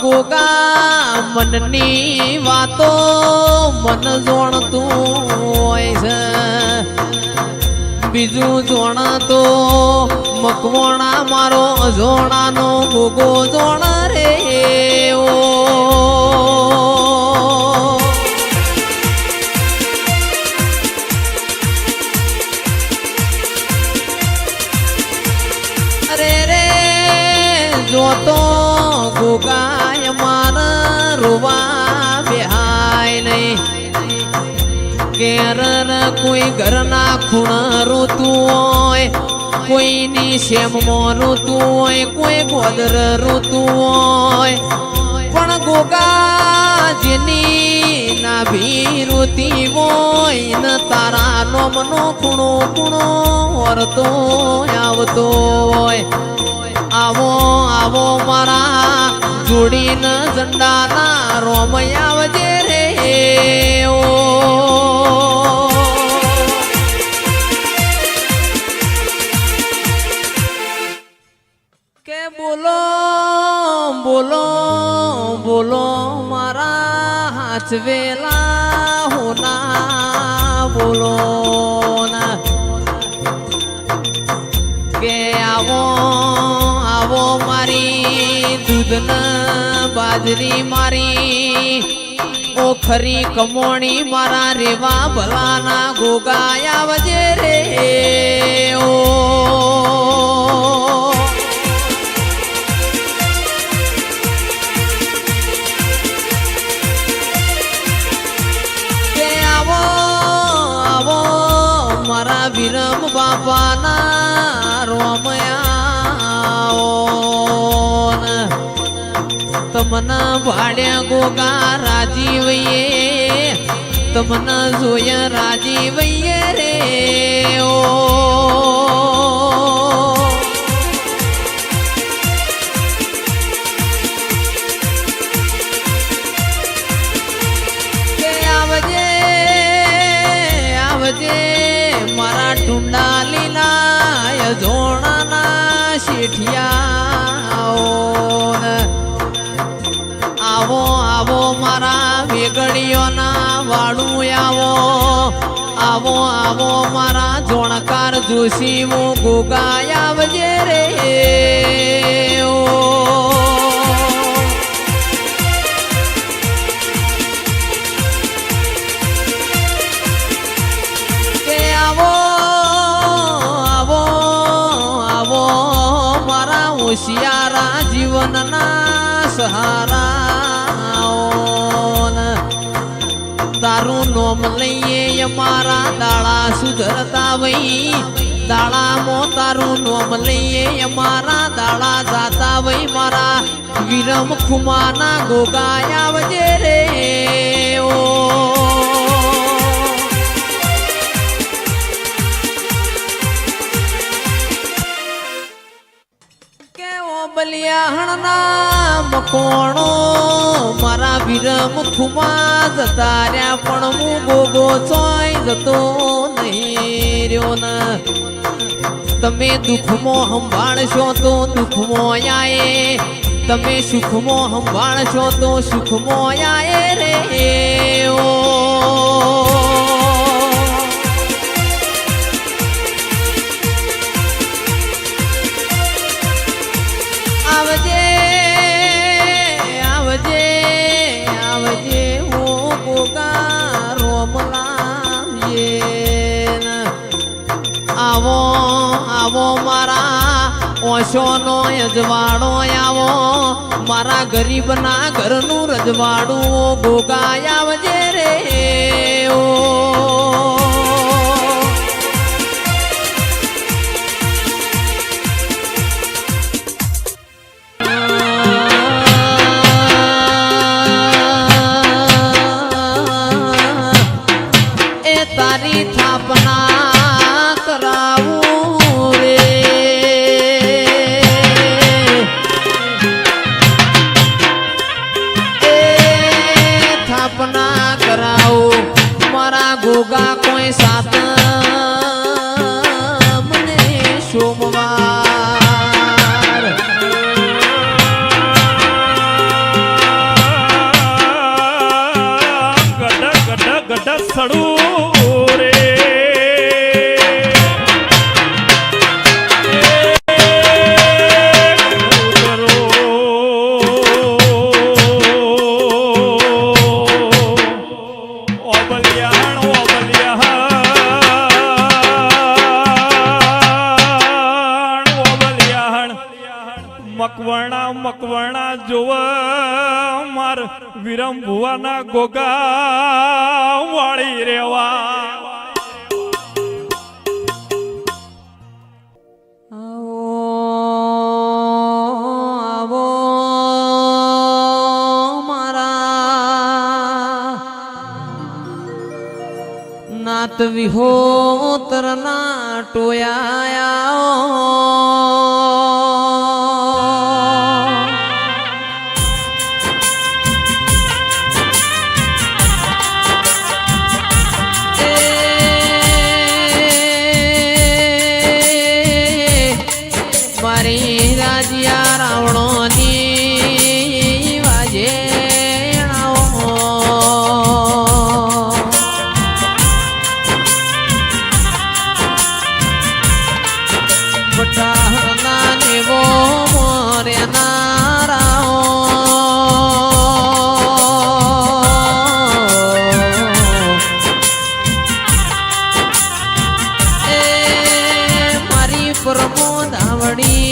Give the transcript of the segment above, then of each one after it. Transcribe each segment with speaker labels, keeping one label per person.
Speaker 1: ગોગા મનની વાતો મન જોણતું હોય છે, બીજું જોણતો મકવાણા મારો જોણાનો ગોગો જોણ રે ઓ જોતો ગોગાય મારા રોવા બેહાય નહીં, કેર કોઈ ઘરના ખૂણા રોતું હોય, કોઈની શેમમાં રોતું હોય, કોઈ ગોદર રોતું હોય, પણ ગોગા જેની નાભી રોતી હોય ને તારા નોમનો ખૂણો ખૂણો વરતો આવતો હોય, આવો આવો મારા જોડીને ઝંડાના રોમય આવજે રે ઓ કે બોલો બોલો બોલો મારા હાચવેલા હોના બોલો ના કે આવો આવો મારી દૂધના બાજરી મારી ઓ ખરી કમોણી મારા રેવા ભલાના ગોગાયા આવજે રે ઓ કે આવો આવો મારા વિરમ બાપાના રોમયા તમના ભાડ્યા ગોગા રાજી વૈયે, તમના જોયા રાજી વૈયે રે ઓ કે આવજે આવજે મારા ટુંડા લીલા જોણાના શેઠિયા આવો આવો મારા વેગડીઓના વાળું આવો આવો આવો મારા જોણકાર જોશી મો ગોગાય આવજે રે ઓ કે આવો આવો આવો મારા હોશિયારા જીવનના સહારા તારું નોમ લઈએ અમારા દાળા સુધરતા વઈ, દાળામાં તારું નોમ લઈએ અમારા દાળા જાતા વઈ, મારા વિરમ ખુમાના ગોગાય આવજે રે ઓ બલિયાહણના મકોણો મારા વિરમ ખુમા જતા રહ્યા, પણ હું ગોગો ચોય જતો નહીં રહ્યો ને તમે દુઃખમાં સંભાળશો તો દુઃખમાં આયે, તમે સુખમાં સંભાળશો તો સુખમાં આયે રે ઓ આવજે આવજે આવજે ઓ ગોગા રોમલાએ આવો આવો મારા ઓશોનો અજવાળો આવો, મારા ગરીબના ઘરનું રજવાડું ગોગાય આવજે રે ઓ તારી થાપના કરાવું રે થાપના કરાવું મારા ગોગા
Speaker 2: મકવણા મકવણા જોવ માર વિરમ ભુવાના ગોગા વાળી રેવા
Speaker 1: નાત વિહોતરના ટોયા મારી રાજ્યા રાવણોની વાજે બટાના નેવો મોર્યા રાઓ એ મારી પ્રમોદાવડી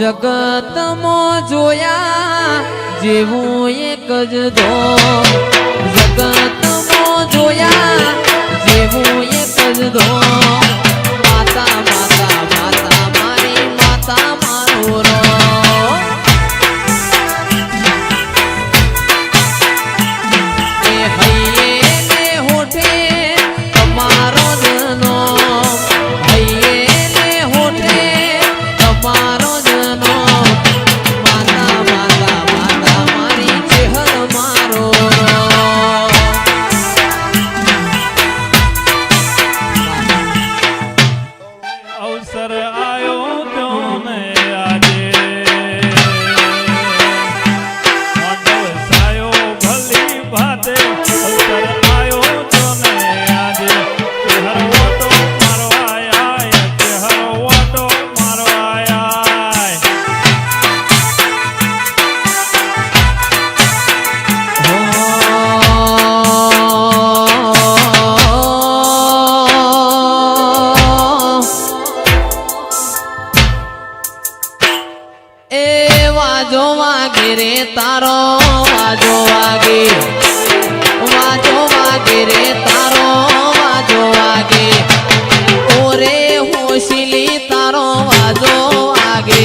Speaker 1: જગતમાં જોયા જેવું એક જ ધો જગતમાં જોયા જેવું એક જ ધો માતા માતા માતા મારી માતા મારો રો એ હૈયે ને હોઠે તમારો જનો હૈયે ને હોઠે તમારો જનો માતા માતા માતા મારી ચેહર મારો
Speaker 2: અવસર આયો તોને આજે મંડળ સાયો ભલી ભાતે અવસર આયો તોને આજે ચહેર ઓટો મારવા આય ચહેર ઓટો મારવા આય
Speaker 1: એ વાજો વાગે રે તારો વાજો વાગે રે તારો વાજો વાગે ઓરે હોશીલી તારો વાજો વાગે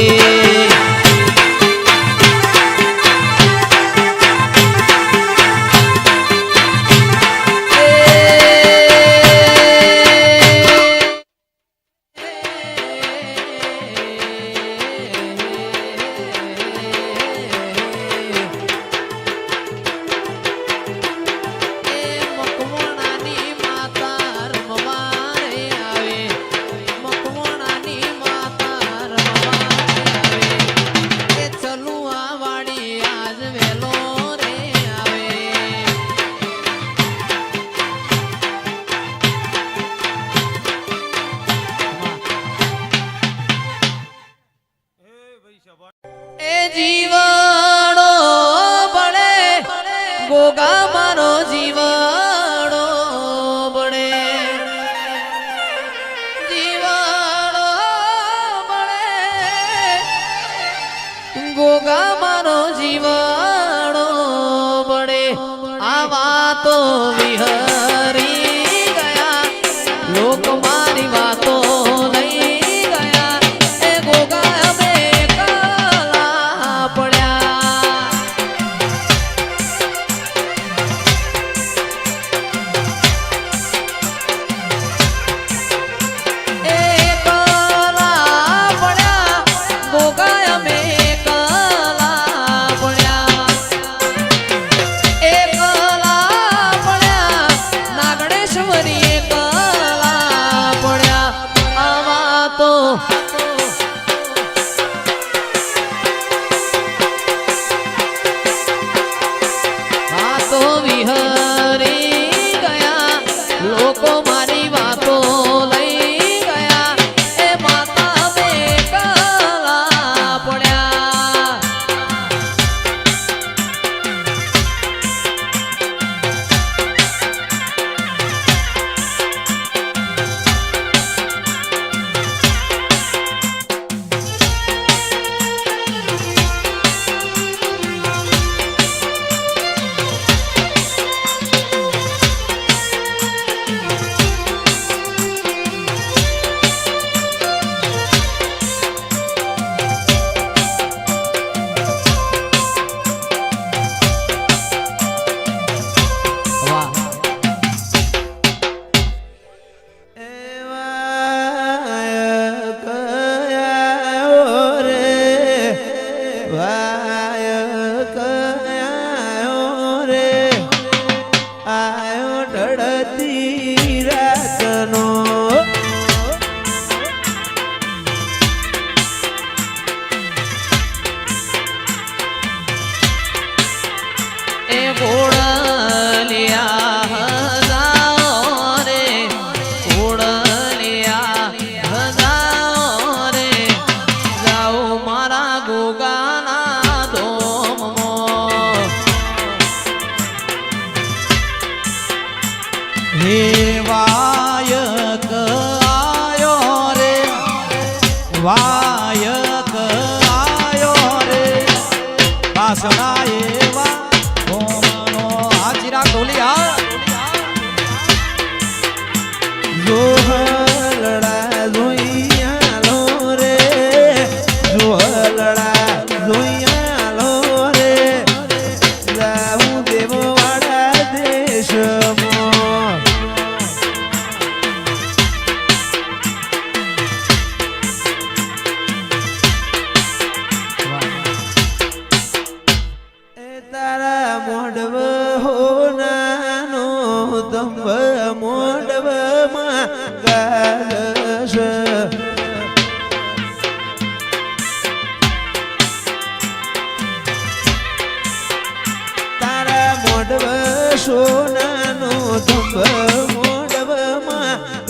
Speaker 1: જીવડો બળે ગોગા મારો જીવડો બળે જીવડો બળે ગોગા મારો જીવડો બળે આવા તો વિહરી ગયા લોક મારી વાતો લઈ ગયા એ ગોગા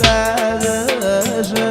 Speaker 3: ગારશે.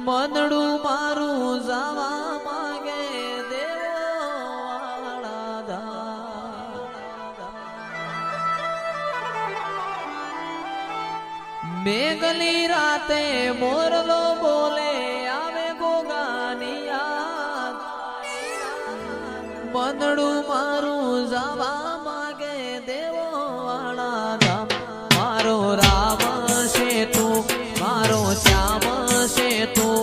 Speaker 1: મનડું મારું જવા માંગે દેવો વાળા ધા. મેઘલી રાતે મોરલો બોલે આવે ગોગાની યાદ. મનડું મારું જવા માંગે દેવો વાળા ધામ. મારો રામ છે તું, મારો શ્યામ છે તું,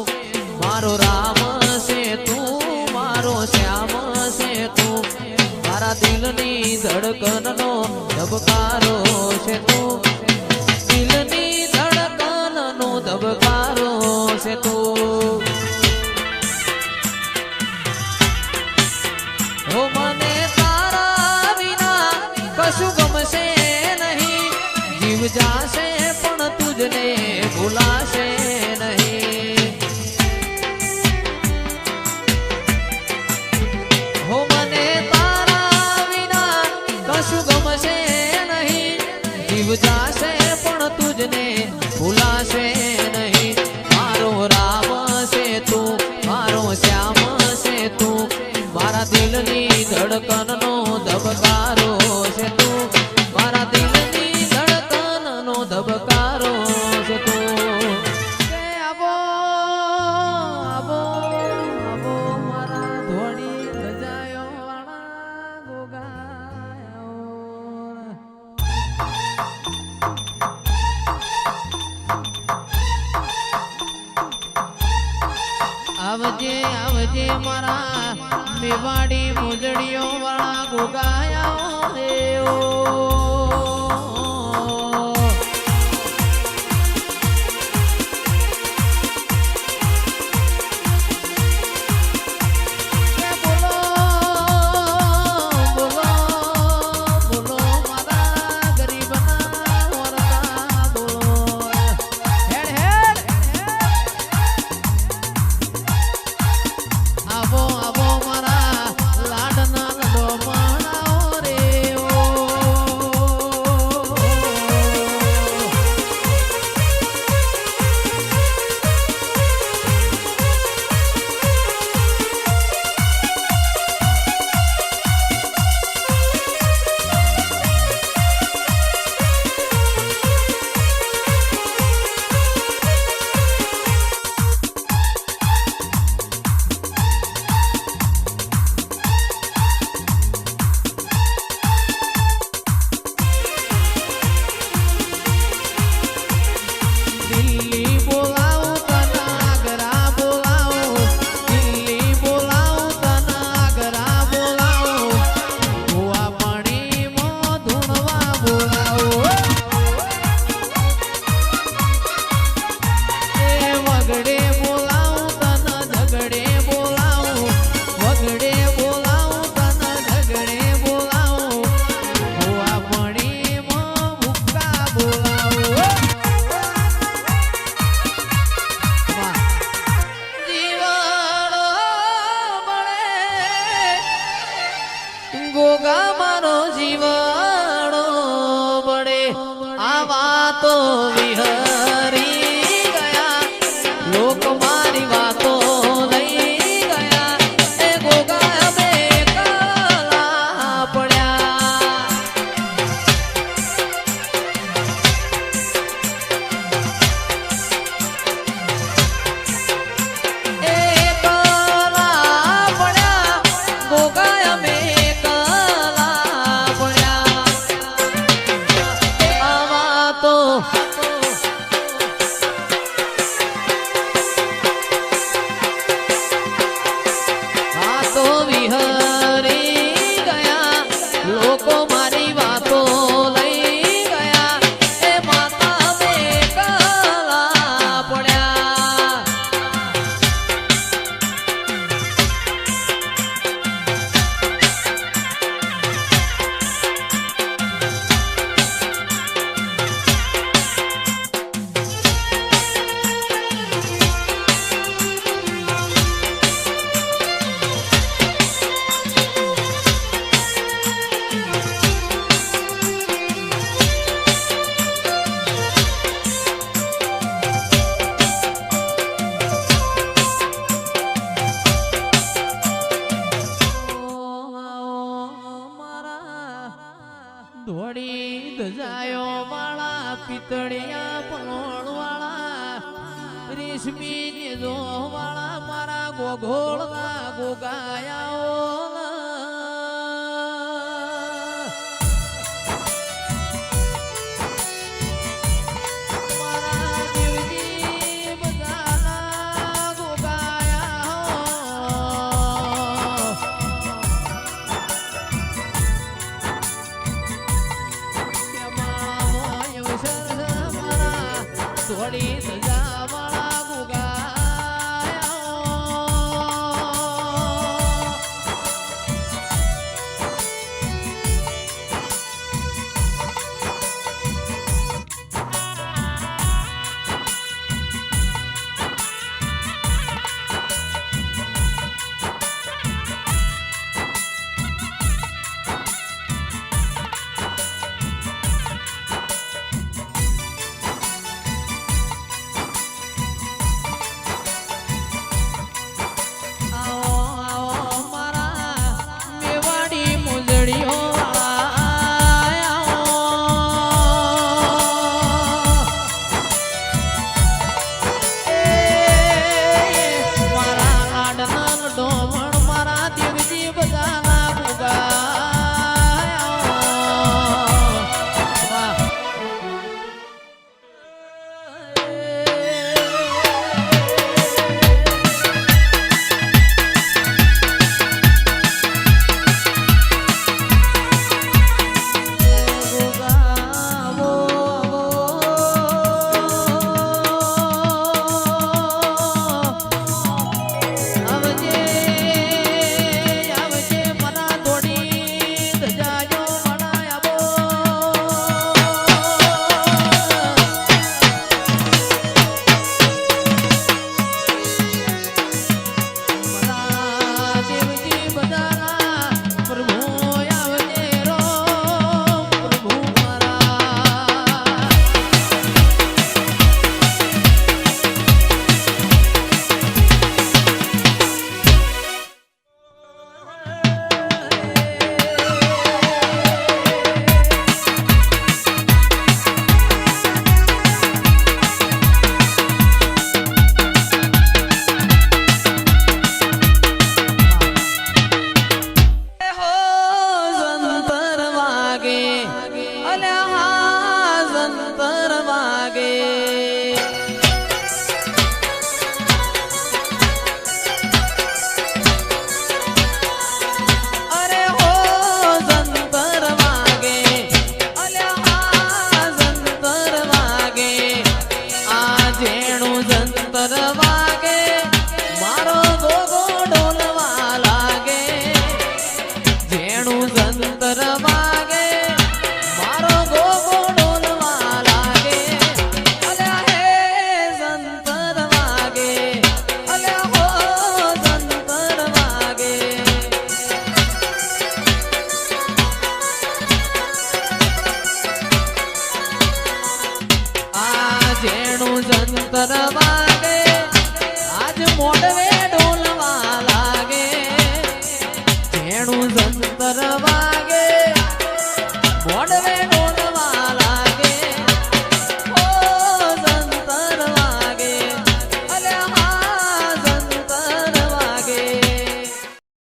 Speaker 1: મારો રામ છે તું, મારો શ્યામ છે તું. મારા દિલની ધડકનનો ધબકારો છે તું, દિલની ધડકનનો ધબકારો છે તું. ઓ મને તારા વિના કશું ગમશે નહીં, જીવ જાશે પણ તુજને ભૂલાશે નહીં. હો મને તારા વિના કશું ગમશે નહીં, જીવ જાશે પણ તુજને ભૂલાશે નહીં. મારો રામ છે તું, મારો શ્યામ છે તું, મારા દિલની ધડકનનો ધબકારો છે તું, મારા દિલની ધડકનનો ધબકારો છે તું. કે આવો આવો આવો મારા ધોળી રજાયો વાળા ગોગાયો. આવજે આવજે મારા મેવાડી મોજડીઓ વાળા ગોગાયા રે ઓ. આવો આવો મારા ગોગા મારો જીવાણો બળે આવા તો વિહરી ગયા લોક મારી વાતો લઈ ગયા એ ગોગા અમે એકલા પડ્યા ધોળી ધજાયો વાળા પિતળિયા પલોણ વાળા રેશમી નેજો વાળા મારા ગોગોળના ગોગાયાઓ મારા દેવજી બધાના ગોગાયાઓ થોડી સજા વાળા ગુગાયા જંતર વાગે આજ મોડવે ઢોલવા લાગે જેણું જંતર વાગે